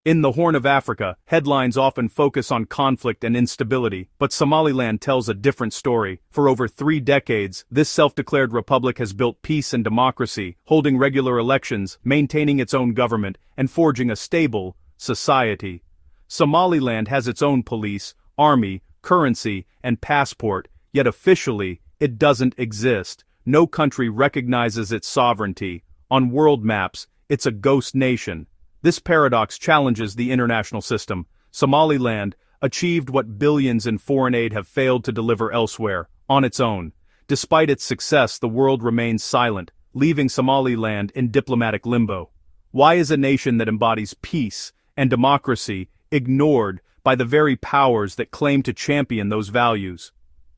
In the Horn of Africa, headlines often focus on conflict and instability, but Somaliland tells a different story. For over 3 decades, this self-declared republic has built peace and democracy, holding regular elections, maintaining its own government, and forging a stable society. Somaliland has its own police, army, currency, and passport, yet officially, it doesn't exist. No country recognizes its sovereignty. On world maps, it's a ghost nation. This paradox challenges the international system. Somaliland achieved what billions in foreign aid have failed to deliver elsewhere, on its own. Despite its success, the world remains silent, leaving Somaliland in diplomatic limbo. Why is a nation that embodies peace and democracy ignored by the very powers that claim to champion those values?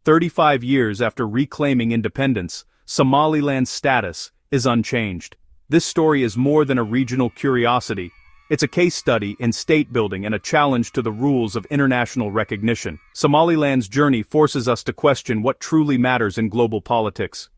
35 years after reclaiming independence, Somaliland's status is unchanged. This story is more than a regional curiosity. It's a case study in state building and a challenge to the rules of international recognition. Somaliland's journey forces us to question what truly matters in global politics.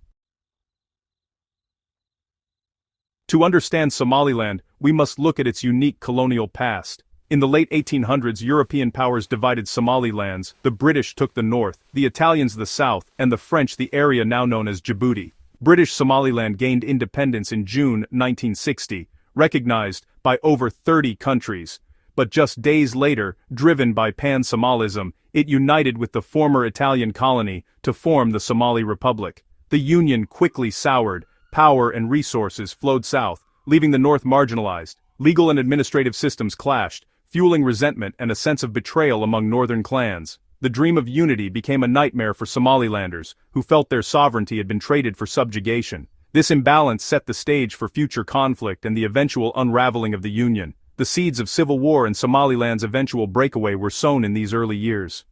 To understand Somaliland, we must look at its unique colonial past. In the late 1800s, European powers divided Somalilands. The British took the north, the Italians the south, and the French the area now known as Djibouti. British Somaliland gained independence in June 1960, recognized by over 30 countries. But just days later, driven by pan-Somalism, it united with the former Italian colony to form the Somali Republic. The union quickly soured, power and resources flowed south, leaving the north marginalized. Legal and administrative systems clashed, fueling resentment and a sense of betrayal among northern clans. The dream of unity became a nightmare for Somalilanders, who felt their sovereignty had been traded for subjugation. This imbalance set the stage for future conflict and the eventual unraveling of the Union. The seeds of civil war and Somaliland's eventual breakaway were sown in these early years.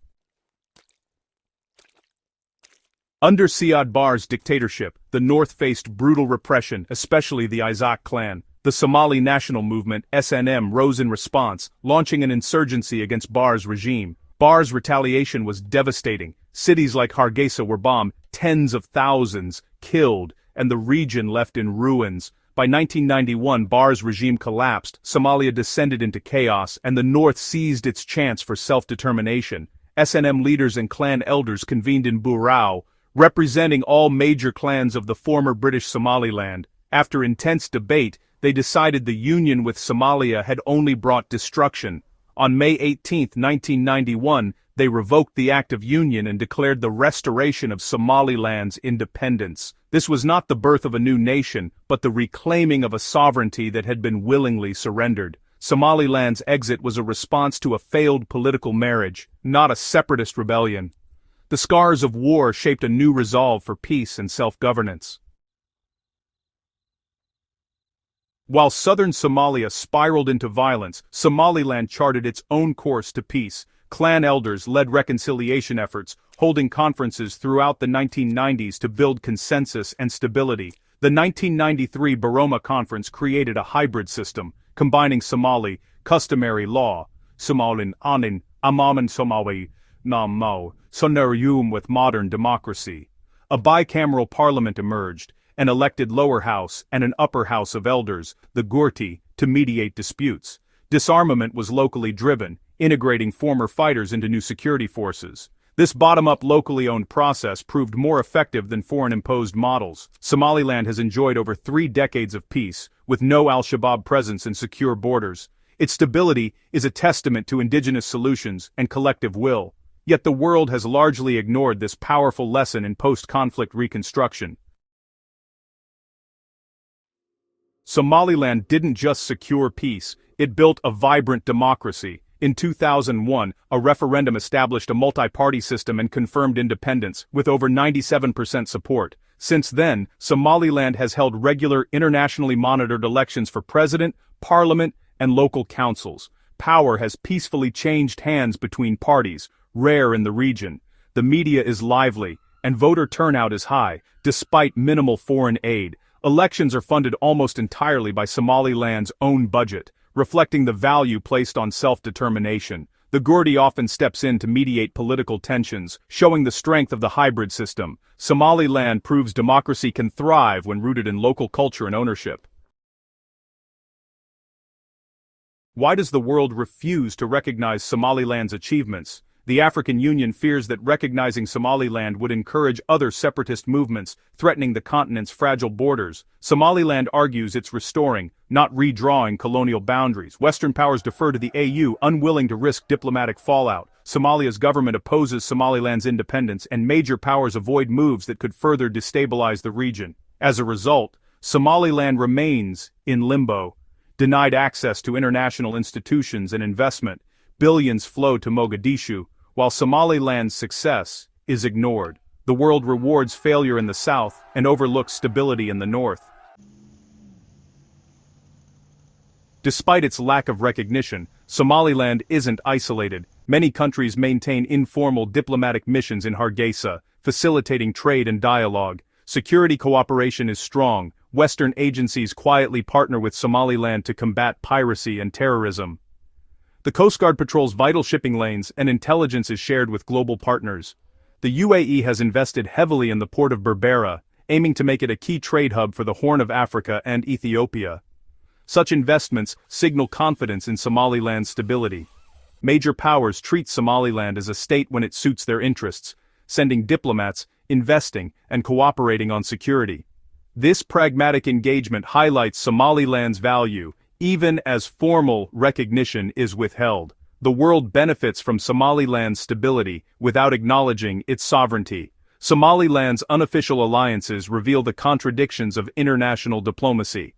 Under Siad Barre's dictatorship, the North faced brutal repression, especially the Isaac clan. The Somali National Movement, SNM, rose in response, launching an insurgency against Barre's regime. Barre's retaliation was devastating. Cities like Hargeisa were bombed, tens of thousands killed, and the region left in ruins. By 1991, Barre's regime collapsed, Somalia descended into chaos, and the North seized its chance for self-determination. SNM leaders and clan elders convened in Burao, representing all major clans of the former British Somaliland. After intense debate, they decided the union with Somalia had only brought destruction. On May 18, 1991, they revoked the Act of Union and declared the restoration of Somaliland's independence. This was not the birth of a new nation, but the reclaiming of a sovereignty that had been willingly surrendered. Somaliland's exit was a response to a failed political marriage, not a separatist rebellion. The scars of war shaped a new resolve for peace and self-governance. While southern Somalia spiraled into violence, Somaliland charted its own course to peace. Clan elders led reconciliation efforts, holding conferences throughout the 1990s to build consensus and stability. The 1993 Boroma Conference created a hybrid system, combining Somali, customary law, Somalin Anin, Amaman Somali, Nammo, Sonarium with modern democracy. A bicameral parliament emerged, an elected lower house and an upper house of elders, the Gurti, to mediate disputes. Disarmament was locally driven, integrating former fighters into new security forces. This bottom-up locally owned process proved more effective than foreign-imposed models. Somaliland has enjoyed over 3 decades of peace, with no al-Shabaab presence and secure borders. Its stability is a testament to indigenous solutions and collective will. Yet the world has largely ignored this powerful lesson in post-conflict reconstruction. Somaliland didn't just secure peace, it built a vibrant democracy. In 2001, a referendum established a multi-party system and confirmed independence, with over 97% support. Since then, Somaliland has held regular internationally monitored elections for president, parliament, and local councils. Power has peacefully changed hands between parties, rare in the region. The media is lively, and voter turnout is high, despite minimal foreign aid. Elections are funded almost entirely by Somaliland's own budget, reflecting the value placed on self-determination. The Gurti often steps in to mediate political tensions, showing the strength of the hybrid system. Somaliland proves democracy can thrive when rooted in local culture and ownership. Why does the world refuse to recognize Somaliland's achievements? The African Union fears that recognizing Somaliland would encourage other separatist movements, threatening the continent's fragile borders. Somaliland argues it's restoring, not redrawing colonial boundaries. Western powers defer to the AU, unwilling to risk diplomatic fallout. Somalia's government opposes Somaliland's independence, and major powers avoid moves that could further destabilize the region. As a result, Somaliland remains in limbo, denied access to international institutions and investment. Billions flow to Mogadishu, while Somaliland's success is ignored. The world rewards failure in the south and overlooks stability in the north. Despite its lack of recognition, Somaliland isn't isolated. Many countries maintain informal diplomatic missions in Hargeisa, facilitating trade and dialogue. Security cooperation is strong. Western agencies quietly partner with Somaliland to combat piracy and terrorism. The Coast Guard patrols vital shipping lanes, and intelligence is shared with global partners. The UAE has invested heavily in the port of Berbera, aiming to make it a key trade hub for the Horn of Africa and Ethiopia. Such investments signal confidence in Somaliland's stability. Major powers treat Somaliland as a state when it suits their interests, sending diplomats, investing, and cooperating on security. This pragmatic engagement highlights Somaliland's value, even as formal recognition is withheld. The world benefits from Somaliland's stability without acknowledging its sovereignty. Somaliland's unofficial alliances reveal the contradictions of international diplomacy.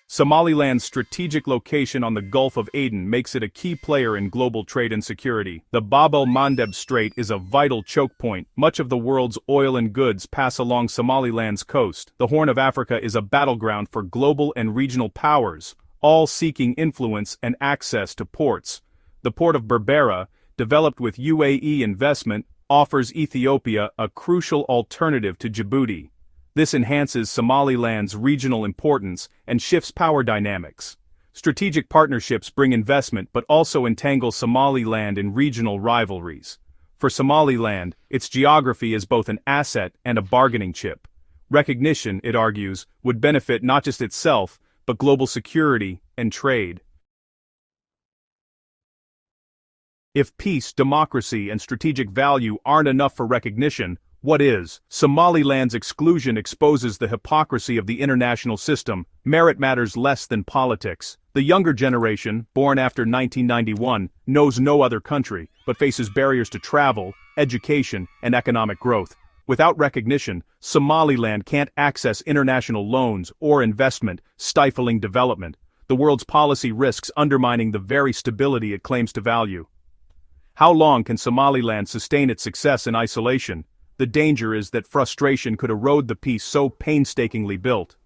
Somaliland's strategic location on the Gulf of Aden makes it a key player in global trade and security. The Bab el-Mandeb Strait is a vital choke point. Much of the world's oil and goods pass along Somaliland's coast. The Horn of Africa is a battleground for global and regional powers, all seeking influence and access to ports. The port of Berbera, developed with UAE investment, offers Ethiopia a crucial alternative to Djibouti. This enhances Somaliland's regional importance and shifts power dynamics. Strategic partnerships bring investment but also entangle Somaliland in regional rivalries. For Somaliland, its geography is both an asset and a bargaining chip. Recognition, it argues, would benefit not just itself, but global security and trade. If peace, democracy, and strategic value aren't enough for recognition, what is? Somaliland's exclusion exposes the hypocrisy of the international system. Merit matters less than politics. The younger generation, born after 1991, knows no other country, but faces barriers to travel, education, and economic growth. Without recognition, Somaliland can't access international loans or investment, stifling development. The world's policy risks undermining the very stability it claims to value. How long can Somaliland sustain its success in isolation? The danger is that frustration could erode the peace so painstakingly built.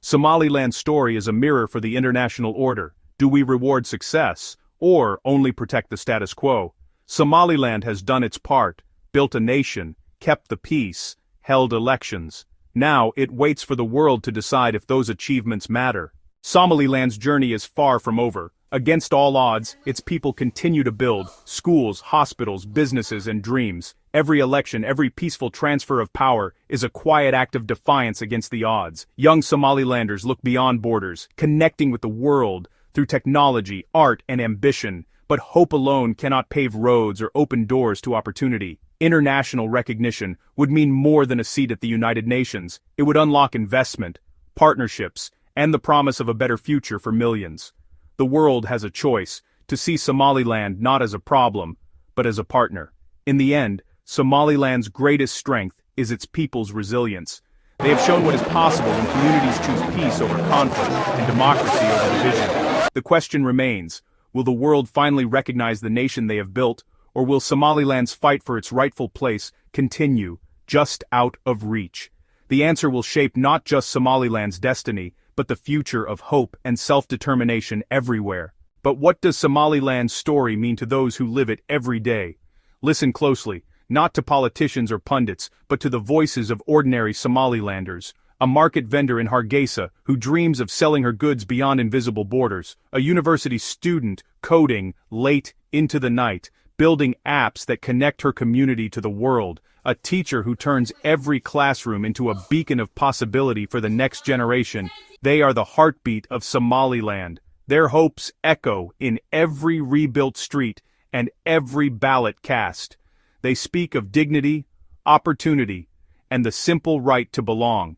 Somaliland's story is a mirror for the international order. Do we reward success, or only protect the status quo? Somaliland has done its part, built a nation, kept the peace, held elections. Now it waits for the world to decide if those achievements matter. Somaliland's journey is far from over. Against all odds, its people continue to build schools, hospitals, businesses, and dreams. Every election, every peaceful transfer of power is a quiet act of defiance against the odds. Young Somalilanders look beyond borders, connecting with the world through technology, art, and ambition. But hope alone cannot pave roads or open doors to opportunity. International recognition would mean more than a seat at the United Nations. It would unlock investment, partnerships, and the promise of a better future for millions. The world has a choice, to see Somaliland not as a problem, but as a partner. In the end, Somaliland's greatest strength is its people's resilience. They have shown what is possible when communities choose peace over conflict and democracy over division. The question remains, will the world finally recognize the nation they have built, or will Somaliland's fight for its rightful place continue, just out of reach? The answer will shape not just Somaliland's destiny, but the future of hope and self-determination everywhere. But what does Somaliland's story mean to those who live it every day? Listen closely, not to politicians or pundits, but to the voices of ordinary Somalilanders. A market vendor in Hargeisa who dreams of selling her goods beyond invisible borders. A university student coding late into the night, building apps that connect her community to the world. a teacher who turns every classroom into a beacon of possibility for the next generation. They are the heartbeat of Somaliland. Their hopes echo in every rebuilt street and every ballot cast. They speak of dignity, opportunity, and the simple right to belong.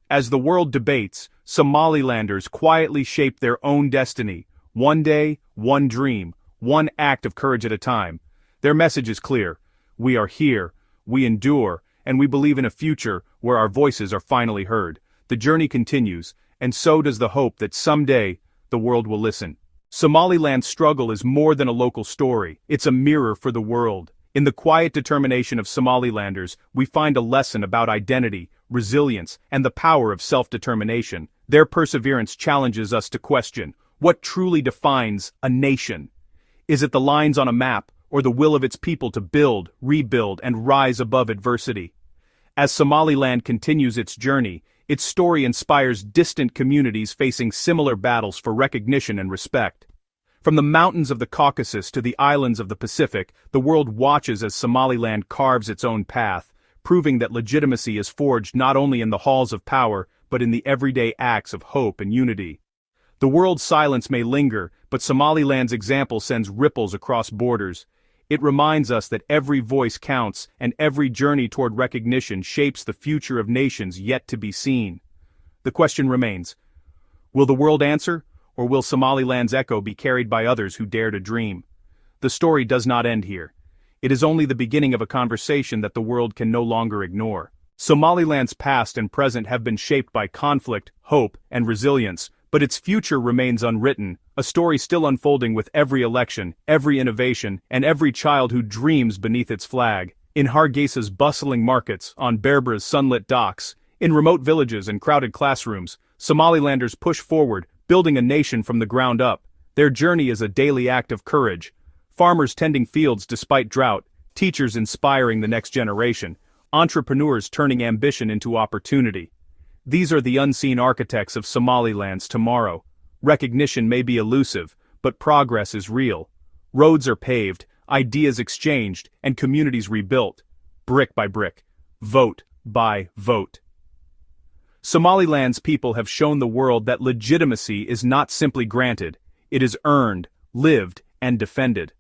As the world debates, Somalilanders quietly shape their own destiny, one day, one dream, one act of courage at a time. Their message is clear: we are here, we endure, and we believe in a future where our voices are finally heard. The journey continues, and so does the hope that someday, the world will listen. Somaliland's struggle is more than a local story, it's a mirror for the world. In the quiet determination of Somalilanders, we find a lesson about identity, resilience, and the power of self-determination. Their perseverance challenges us to question, what truly defines a nation? Is it the lines on a map, or the will of its people to build, rebuild, and rise above adversity? As Somaliland continues its journey, its story inspires distant communities facing similar battles for recognition and respect. From the mountains of the Caucasus to the islands of the Pacific, the world watches as Somaliland carves its own path, proving that legitimacy is forged not only in the halls of power, but in the everyday acts of hope and unity. The world's silence may linger, but Somaliland's example sends ripples across borders. It reminds us that every voice counts, and every journey toward recognition shapes the future of nations yet to be seen. The question remains: will the world answer, or will Somaliland's echo be carried by others who dare to dream? The story does not end here. It is only the beginning of a conversation that the world can no longer ignore. Somaliland's past and present have been shaped by conflict, hope, and resilience, but its future remains unwritten, a story still unfolding with every election, every innovation, and every child who dreams beneath its flag. In Hargeisa's bustling markets, on Berber's sunlit docks, in remote villages and crowded classrooms, Somalilanders push forward, building a nation from the ground up. Their journey is a daily act of courage. Farmers tending fields despite drought, teachers inspiring the next generation, entrepreneurs turning ambition into opportunity. These are the unseen architects of Somaliland's tomorrow. Recognition may be elusive, but progress is real. Roads are paved, ideas exchanged, and communities rebuilt, brick by brick, vote by vote. Somaliland's people have shown the world that legitimacy is not simply granted, it is earned, lived, and defended.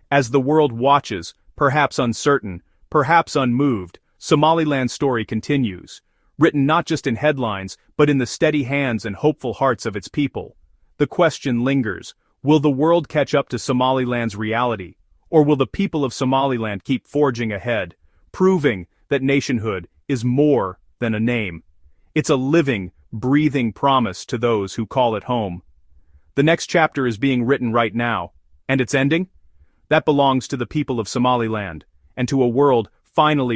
As the world watches, perhaps uncertain, perhaps unmoved, Somaliland's story continues, written not just in headlines, but in the steady hands and hopeful hearts of its people. The question lingers: will the world catch up to Somaliland's reality, or will the people of Somaliland keep forging ahead, proving that nationhood is more than a name? It's a living, breathing promise to those who call it home. The next chapter is being written right now, and its ending? That belongs to the people of Somaliland, and to a world finally